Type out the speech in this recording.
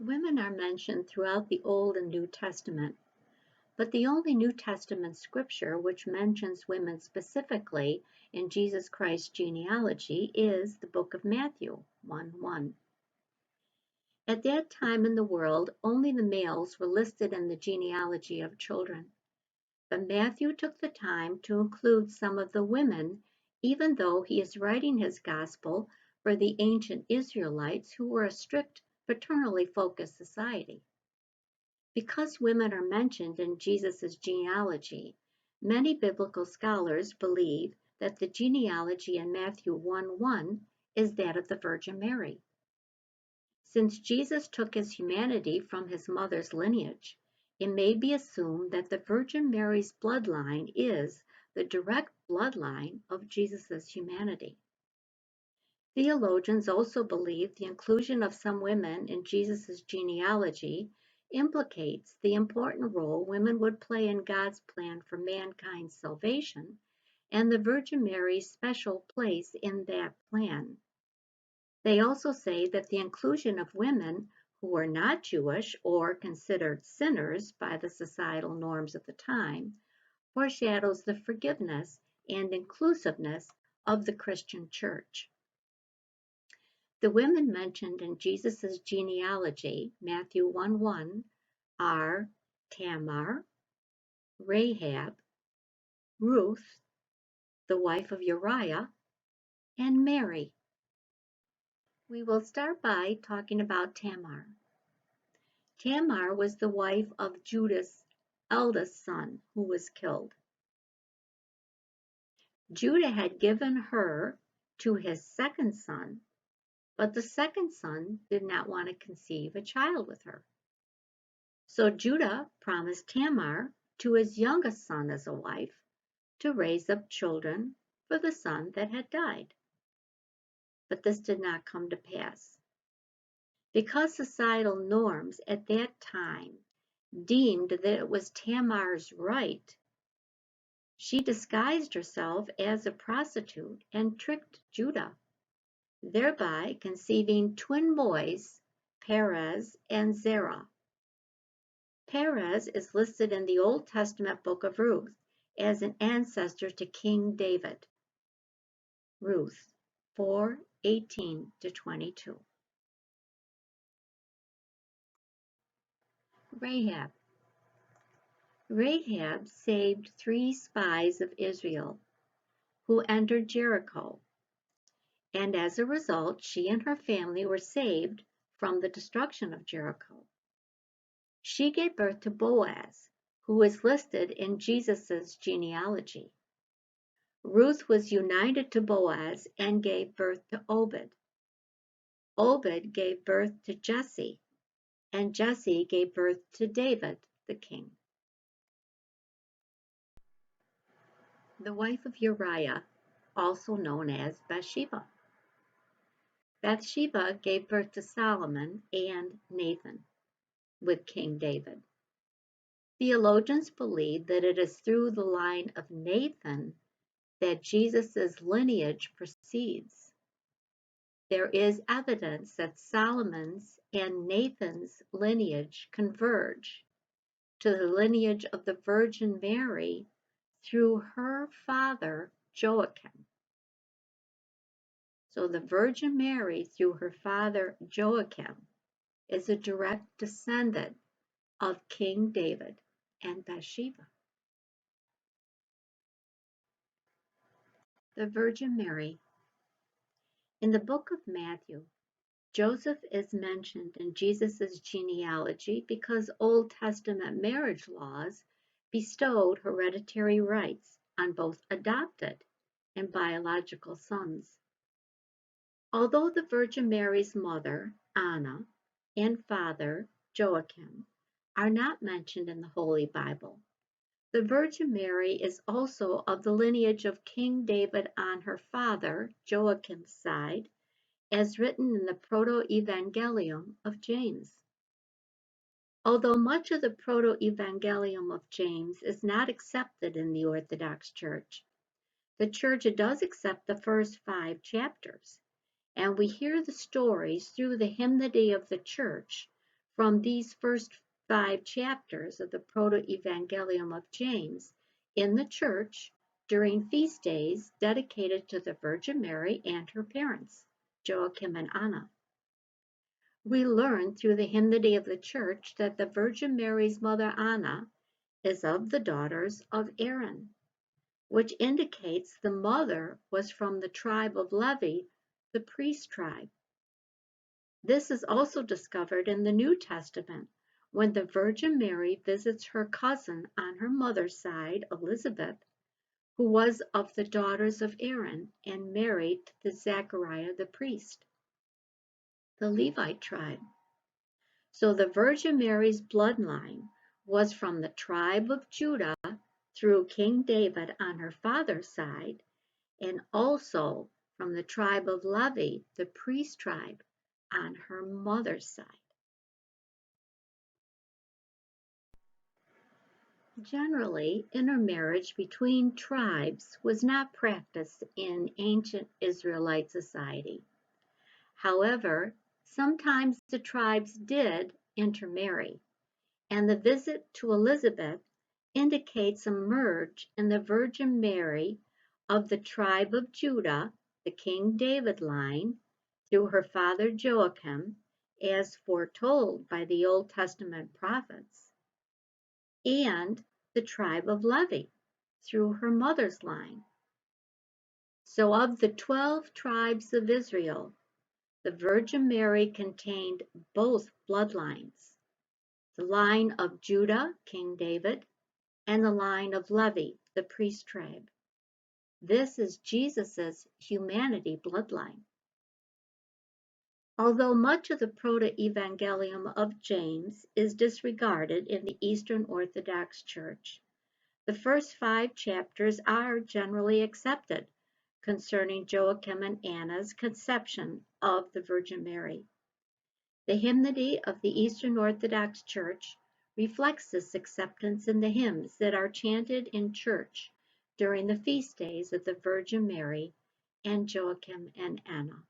Women are mentioned throughout the Old and New Testament, but the only New Testament scripture which mentions women specifically in Jesus Christ genealogy is the book of Matthew 1:1. At that time in the world, only the males were listed in the genealogy of children, but Matthew took the time to include some of the women, even though he is writing his gospel for the ancient Israelites who were a strict paternally focused society. Because women are mentioned in Jesus' genealogy, many biblical scholars believe that the genealogy in Matthew 1:1 is that of the Virgin Mary. Since Jesus took his humanity from his mother's lineage, it may be assumed that the Virgin Mary's bloodline is the direct bloodline of Jesus' humanity. Theologians also believe the inclusion of some women in Jesus' genealogy implicates the important role women would play in God's plan for mankind's salvation and the Virgin Mary's special place in that plan. They also say that the inclusion of women who were not Jewish or considered sinners by the societal norms of the time foreshadows the forgiveness and inclusiveness of the Christian church. The women mentioned in Jesus' genealogy, Matthew 1:1, are Tamar, Rahab, Ruth, the wife of Uriah, and Mary. We will start by talking about Tamar. Tamar was the wife of Judah's eldest son, who was killed. Judah had given her to his second son, but the second son did not want to conceive a child with her. So Judah promised Tamar to his youngest son as a wife to raise up children for the son that had died. But this did not come to pass. Because societal norms at that time deemed that it was Tamar's right, she disguised herself as a prostitute and tricked Judah, thereby conceiving twin boys, Perez and Zerah. Perez is listed in the Old Testament book of Ruth as an ancestor to King David. Ruth 4:18-22. Rahab. Rahab saved 3 spies of Israel who entered Jericho, and as a result, she and her family were saved from the destruction of Jericho. She gave birth to Boaz, who is listed in Jesus' genealogy. Ruth was united to Boaz and gave birth to Obed. Obed gave birth to Jesse, and Jesse gave birth to David, the king. The wife of Uriah, also known as Bathsheba. Bathsheba gave birth to Solomon and Nathan with King David. Theologians believe that it is through the line of Nathan that Jesus' lineage proceeds. There is evidence that Solomon's and Nathan's lineage converge to the lineage of the Virgin Mary through her father Joachim. So the Virgin Mary, through her father Joachim, is a direct descendant of King David and Bathsheba. The Virgin Mary. In the book of Matthew, Joseph is mentioned in Jesus' genealogy because Old Testament marriage laws bestowed hereditary rights on both adopted and biological sons. Although the Virgin Mary's mother, Anna, and father, Joachim, are not mentioned in the Holy Bible, the Virgin Mary is also of the lineage of King David on her father, Joachim's side, as written in the Proto-Evangelium of James. Although much of the Proto-Evangelium of James is not accepted in the Orthodox Church, the Church does accept the first 5 chapters, and we hear the stories through the hymnody of the Church from these first 5 chapters of the Proto-Evangelium of James in the Church during feast days dedicated to the Virgin Mary and her parents, Joachim and Anna. We learn through the hymnody of the Church that the Virgin Mary's mother Anna is of the daughters of Aaron, which indicates the mother was from the tribe of Levi, the priest tribe. This is also discovered in the New Testament when the Virgin Mary visits her cousin on her mother's side, Elizabeth, who was of the daughters of Aaron and married to Zechariah the priest, the Levite tribe. So the Virgin Mary's bloodline was from the tribe of Judah through King David on her father's side, and also from the tribe of Levi, the priest tribe, on her mother's side. Generally, intermarriage between tribes was not practiced in ancient Israelite society. However, sometimes the tribes did intermarry, and the visit to Elizabeth indicates a merge in the Virgin Mary of the tribe of Judah, the King David line, through her father Joachim, as foretold by the Old Testament prophets, and the tribe of Levi, through her mother's line. So of the 12 tribes of Israel, the Virgin Mary contained both bloodlines, the line of Judah, King David, and the line of Levi, the priest tribe. This is Jesus' humanity bloodline. Although much of the Proto-Evangelium of James is disregarded in the Eastern Orthodox Church, the first 5 chapters are generally accepted concerning Joachim and Anna's conception of the Virgin Mary. The hymnody of the Eastern Orthodox Church reflects this acceptance in the hymns that are chanted in church during the feast days of the Virgin Mary and Joachim and Anna.